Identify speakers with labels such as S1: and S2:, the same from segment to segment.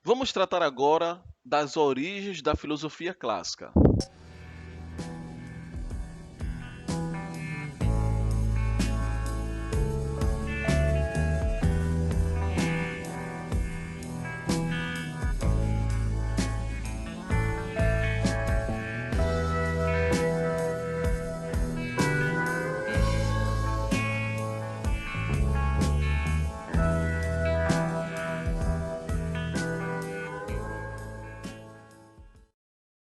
S1: Vamos tratar agora das origens da filosofia clássica.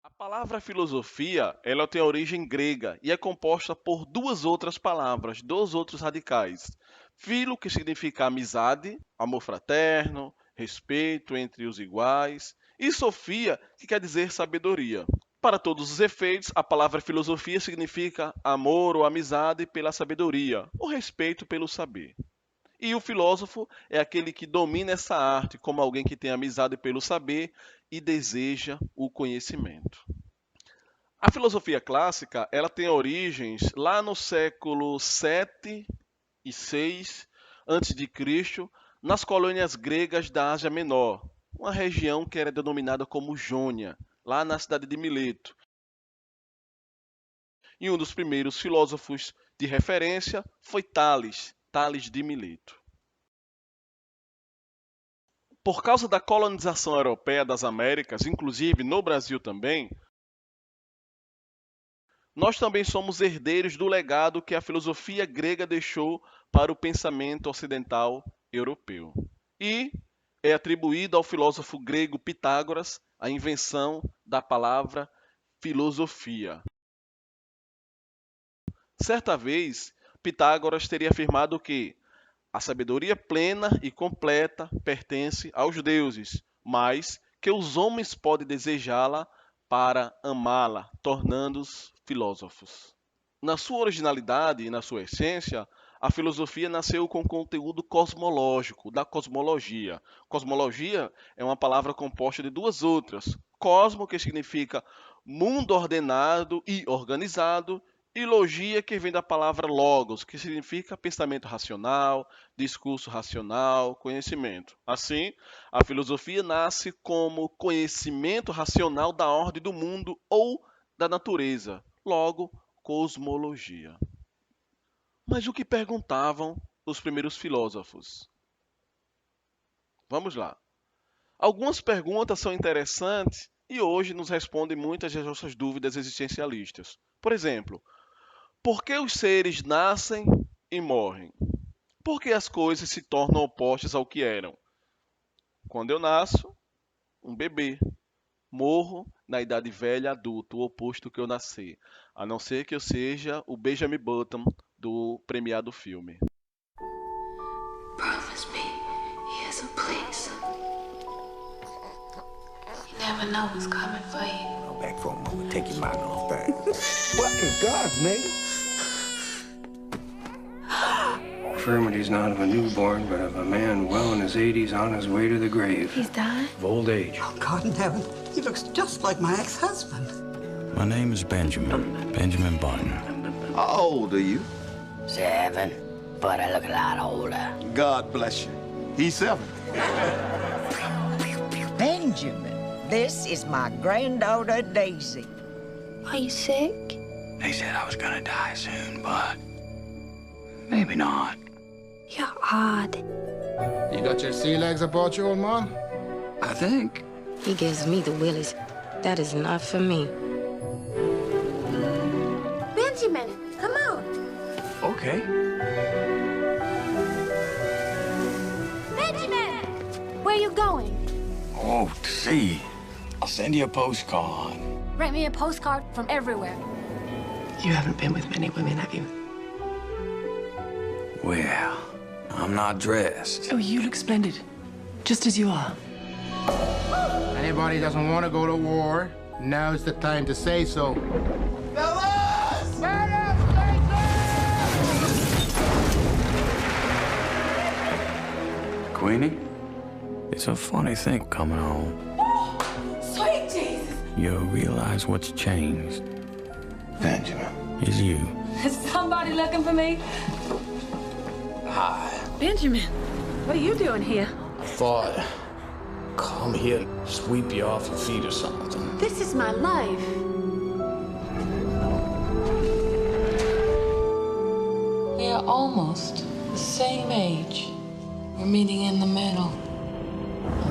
S1: A palavra filosofia, ela tem origem grega e é composta por duas outras palavras, dois outros radicais. Philo, que significa amizade, amor fraterno, respeito entre os iguais, e Sofia, que quer dizer sabedoria. Para todos os efeitos, a palavra filosofia significa amor ou amizade pela sabedoria, ou respeito pelo saber. E o filósofo é aquele que domina essa arte, como alguém que tem amizade pelo saber e deseja o conhecimento. A filosofia clássica, ela tem origens lá no século 7 e 6 antes de Cristo, nas colônias gregas da Ásia Menor, uma região que era denominada como Jônia, lá na cidade de Mileto. E um dos primeiros filósofos de referência foi Tales, Tales de Mileto. Por causa da colonização europeia das Américas, inclusive no Brasil também, nós também somos herdeiros do legado que a filosofia grega deixou para o pensamento ocidental europeu. E é atribuída ao filósofo grego Pitágoras a invenção da palavra filosofia. Certa vez, Pitágoras teria afirmado que a sabedoria plena e completa pertence aos deuses, mas que os homens podem desejá-la para amá-la, tornando-os filósofos. Na sua originalidade e na sua essência, a filosofia nasceu com conteúdo cosmológico, da cosmologia. Cosmologia é uma palavra composta de duas outras. Cosmo, que significa mundo ordenado e organizado, e logia, que vem da palavra logos, que significa pensamento racional, discurso racional, conhecimento. Assim, a filosofia nasce como conhecimento racional da ordem do mundo ou da natureza, logo, cosmologia. Mas o que perguntavam os primeiros filósofos? Vamos lá. Algumas perguntas são interessantes e hoje nos respondem muitas das nossas dúvidas existencialistas. Por exemplo, por que os seres nascem e morrem? Por que as coisas se tornam opostas ao que eram? Quando eu nasço, um bebê. Morro na idade velha, adulto, o oposto que eu nasci. A não ser que eu seja o Benjamin Button do premiado filme.
S2: Promise me he has a place. You never know what's coming for you.
S3: Go back for a moment, take your mind off that. What in God's name?
S4: Infirmity's not of a newborn, but of a man well in his 80s on his way to the grave.
S2: He's dying?
S4: Of old age.
S5: Oh, God in heaven. He looks just like my ex-husband.
S6: My name is Benjamin Button.
S3: How old are you?
S7: 7, but I look a lot older.
S3: God bless you. He's 7.
S8: Benjamin, this is my granddaughter, Daisy.
S2: Are you sick?
S6: They said I was gonna die soon, but maybe not.
S2: You're odd.
S9: You got your sea legs about you, old man?
S6: I think.
S2: He gives me the willies. That is not for me. Benjamin, come out.
S6: Okay.
S2: Benjamin! Where are you going?
S6: Oh, to see. I'll send you a postcard.
S2: Write me a postcard from everywhere.
S5: You haven't been with many women, have you?
S6: Well, I'm not dressed.
S5: Oh, you look splendid. Just as you are.
S9: Anybody doesn't want to go to war, now's the time to say so. Fellas!
S6: Queenie? It's a funny thing coming home.
S2: Sweet Jesus!
S6: You'll realize what's changed
S4: Benjamin.
S6: is you.
S2: Is somebody looking for me?
S6: Hi.
S2: Benjamin, what are you doing here?
S4: Thought
S3: come here, sweep you off your feet or something.
S5: This is my life.
S2: We are almost the same age. We're meeting in the middle.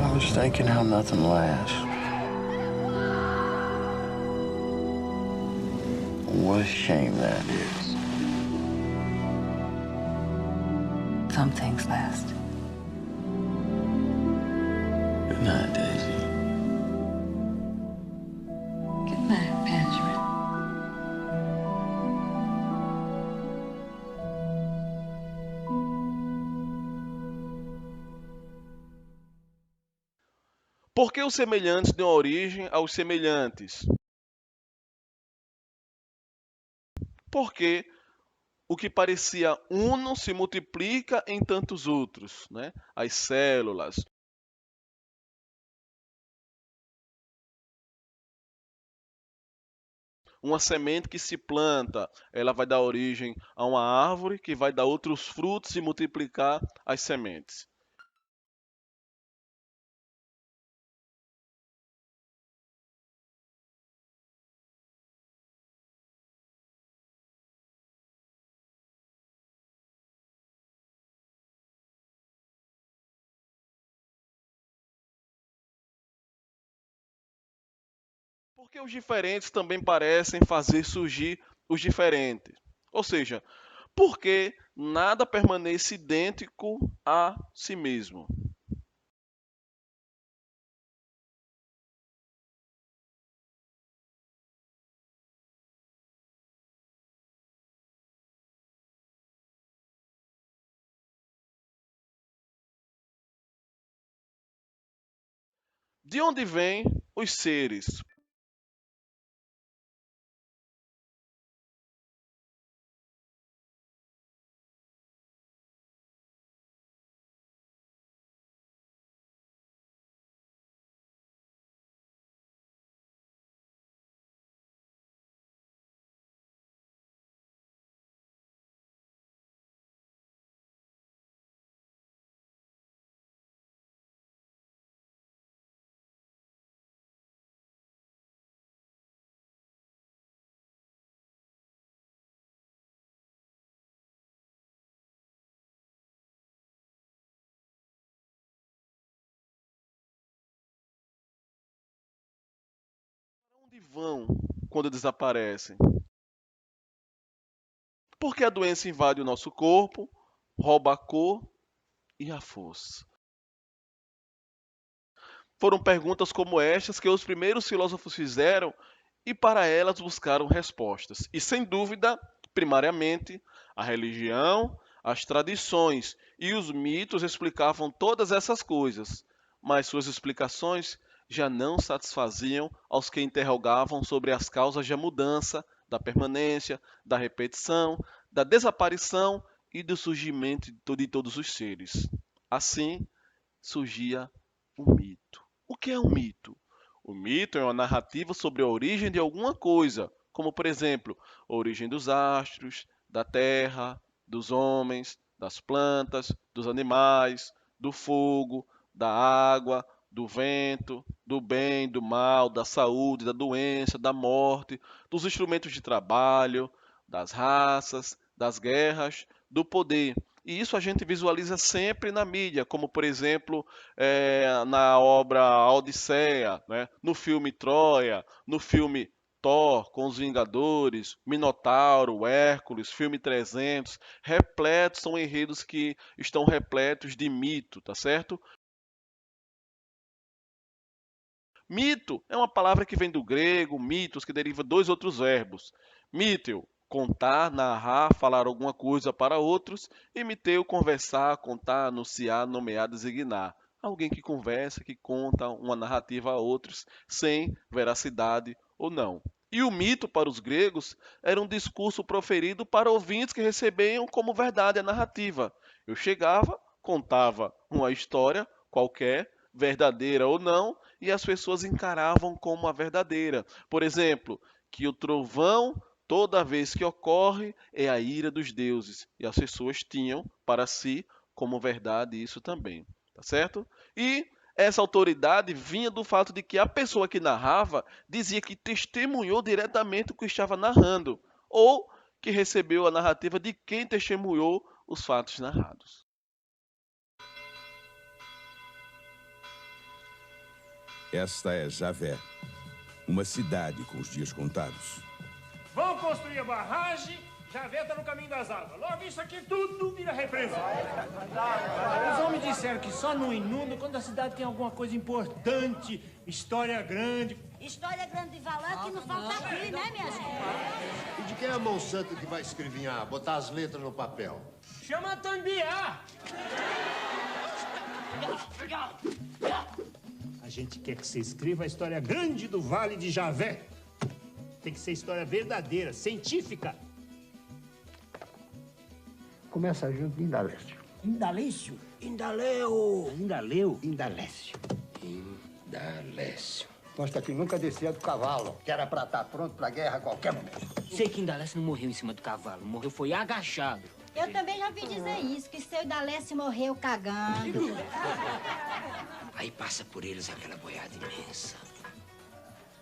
S6: I was thinking how nothing lasts. What a shame that is.
S2: Some things last.
S6: Good night, Daisy.
S2: Good night, Benjamin.
S1: Por que os semelhantes dão origem aos semelhantes? Porque o que parecia uno se multiplica em tantos outros, né? As células. Uma semente que se planta, ela vai dar origem a uma árvore que vai dar outros frutos e multiplicar as sementes. Porque os diferentes também parecem fazer surgir os diferentes. Ou seja, porque nada permanece idêntico a si mesmo. De onde vêm os seres? Para onde vão quando desaparecem? Porque a doença invade o nosso corpo, rouba a cor e a força. Foram perguntas como estas que os primeiros filósofos fizeram e para elas buscaram respostas. E sem dúvida, primariamente, a religião, as tradições e os mitos explicavam todas essas coisas, mas suas explicações já não satisfaziam aos que interrogavam sobre as causas da mudança, da permanência, da repetição, da desaparição e do surgimento de todos os seres. Assim, surgia o mito. O que é um mito? O mito é uma narrativa sobre a origem de alguma coisa, como, por exemplo, a origem dos astros, da terra, dos homens, das plantas, dos animais, do fogo, da água, do vento, do bem, do mal, da saúde, da doença, da morte, dos instrumentos de trabalho, das raças, das guerras, do poder. E isso a gente visualiza sempre na mídia, como, por exemplo, na obra A Odisseia, né? No filme Troia, no filme Thor com os Vingadores, Minotauro, Hércules, filme 300, repletos, são enredos que estão repletos de mito, tá certo? Mito é uma palavra que vem do grego, mitos, que deriva dois outros verbos. Miteu, contar, narrar, falar alguma coisa para outros, e miteu, conversar, contar, anunciar, nomear, designar. Alguém que conversa, que conta uma narrativa a outros, sem veracidade ou não. E o mito, para os gregos, era um discurso proferido para ouvintes que recebiam como verdade a narrativa. Eu chegava, contava uma história qualquer, verdadeira ou não, e as pessoas encaravam como a verdadeira. Por exemplo, que o trovão, toda vez que ocorre, é a ira dos deuses. E as pessoas tinham para si como verdade isso também. Tá certo? E Essa autoridade vinha do fato de que a pessoa que narrava dizia que testemunhou diretamente o que estava narrando, ou que recebeu a narrativa de quem testemunhou os fatos narrados.
S10: Esta é Javé, uma cidade com os dias contados.
S11: Vão construir a barragem, Javé está no caminho das águas. Logo isso aqui tudo vira represa. Os homens disseram que só não inunda quando a cidade tem alguma coisa importante, história grande.
S12: História grande de valor que não falta aqui, né, minha gente?
S13: E de quem é a mão santa que vai escrevinhar, botar as letras no papel?
S11: Chama Antônio Biá. A gente quer que você escreva a história grande do Vale de Javé. Tem que ser história verdadeira, científica.
S13: Começa junto de Indalécio.
S11: Indalécio?
S13: Indaleu. Indaleu? Indalécio. Indalécio. Consta que nunca descia do cavalo, que era pra estar pronto pra guerra a qualquer momento.
S14: Sei que Indalécio não morreu em cima do cavalo, morreu foi agachado.
S12: Eu também já ouvi dizer isso, que seu Indalécio morreu cagando.
S14: Aí passa por eles aquela boiada imensa.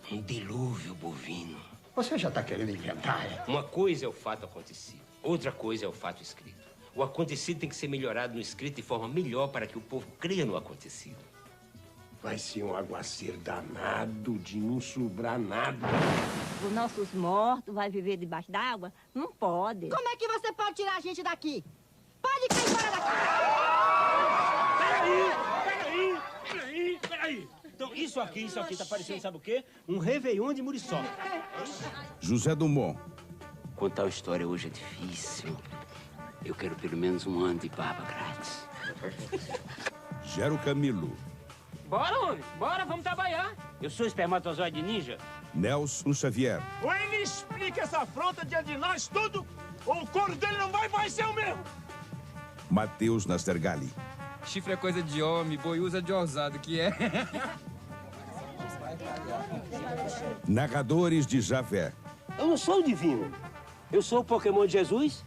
S14: Um dilúvio bovino.
S13: Você já tá querendo inventar, é?
S14: Uma coisa é o fato acontecido, outra coisa é o fato escrito. O acontecido tem que ser melhorado no escrito de forma melhor para que o povo creia no acontecido.
S13: Vai ser um aguaceiro danado de não sobrar nada.
S15: Os nossos mortos vai viver debaixo d'água? Não pode.
S12: Como é que você pode tirar a gente daqui? Pode cair fora daqui!
S11: Peraí. Então, isso aqui tá parecendo, sabe o quê? Um Réveillon de Muriçoca.
S10: José Dumont.
S14: Contar a história hoje é difícil. Eu quero pelo menos um ano de barba grátis.
S10: Gero Camilo.
S11: Bora, homem. Bora, vamos trabalhar.
S14: Eu sou espermatozoide ninja.
S10: Nelson Xavier.
S11: Ou ele explica essa afronta diante de nós tudo, ou o couro dele não vai ser o mesmo.
S10: Matheus Nastergali.
S16: Chifre é coisa de homem, boi usa de ousado, que é.
S10: Narradores de Javé.
S17: Eu não sou o divino. Eu sou o Pokémon de Jesus.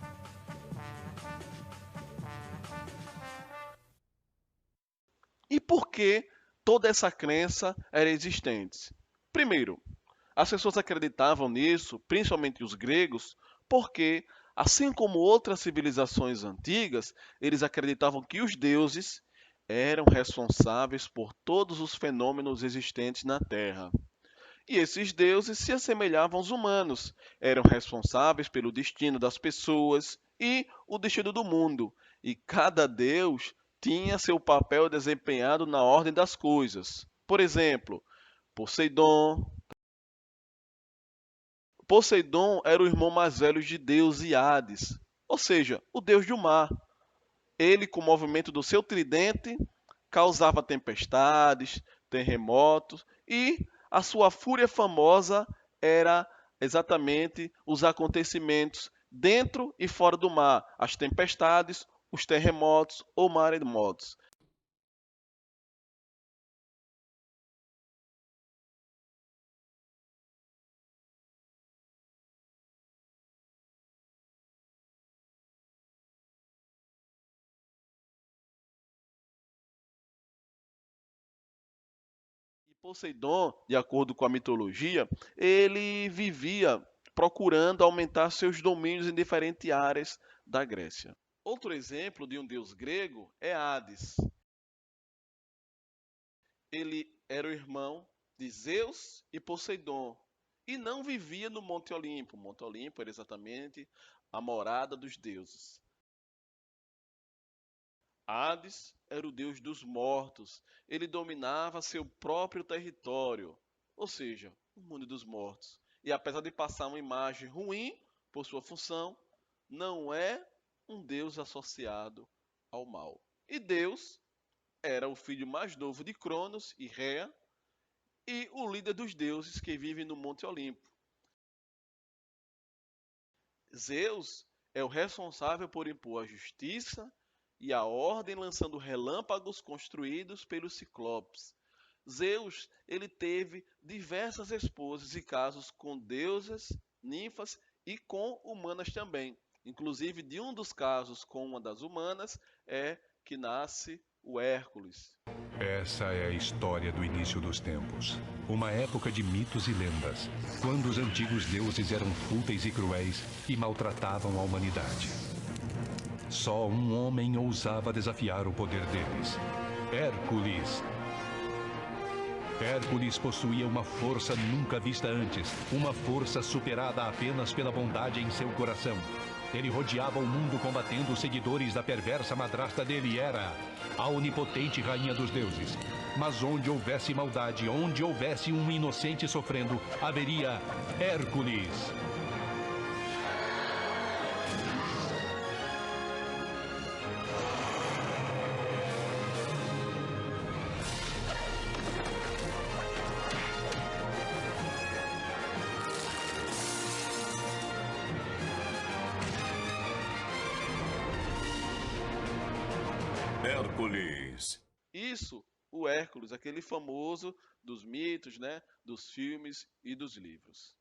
S1: E por que toda essa crença era existente? Primeiro, as pessoas acreditavam nisso, principalmente os gregos, porque, assim como outras civilizações antigas, eles acreditavam que os deuses eram responsáveis por todos os fenômenos existentes na Terra. E esses deuses se assemelhavam aos humanos, eram responsáveis pelo destino das pessoas e o destino do mundo. E cada deus tinha seu papel desempenhado na ordem das coisas. Por exemplo, Poseidon era o irmão mais velho de Deus e Hades, ou seja, o deus do mar. Ele, com o movimento do seu tridente, causava tempestades, terremotos e a sua fúria famosa era exatamente os acontecimentos dentro e fora do mar, as tempestades, os terremotos ou maremotos. E Poseidon, de acordo com a mitologia, ele vivia procurando aumentar seus domínios em diferentes áreas da Grécia. Outro exemplo de um deus grego é Hades. Ele era o irmão de Zeus e Poseidon e não vivia no Monte Olimpo. O Monte Olimpo era exatamente a morada dos deuses. Hades era o deus dos mortos. Ele dominava seu próprio território, ou seja, o mundo dos mortos. E apesar de passar uma imagem ruim por sua função, não é um deus associado ao mal. E Deus era o filho mais novo de Cronos e Rhea e o líder dos deuses que vivem no Monte Olimpo. Zeus é o responsável por impor a justiça e a ordem, lançando relâmpagos construídos pelos ciclopes. Zeus, ele teve diversas esposas e casos com deusas, ninfas e com humanas também. Inclusive, de um dos casos com uma das humanas é que nasce o Hércules.
S18: Essa é a história do início dos tempos. Uma época de mitos e lendas, quando os antigos deuses eram fúteis e cruéis e maltratavam a humanidade. Só um homem ousava desafiar o poder deles: Hércules. Hércules possuía uma força nunca vista antes, uma força superada apenas pela bondade em seu coração. Ele rodeava o mundo combatendo os seguidores da perversa madrasta dele, Hera, a onipotente rainha dos deuses. Mas onde houvesse maldade, onde houvesse um inocente sofrendo, haveria Hércules.
S19: Hércules.
S1: Isso, o Hércules, aquele famoso dos mitos, né, dos filmes e dos livros.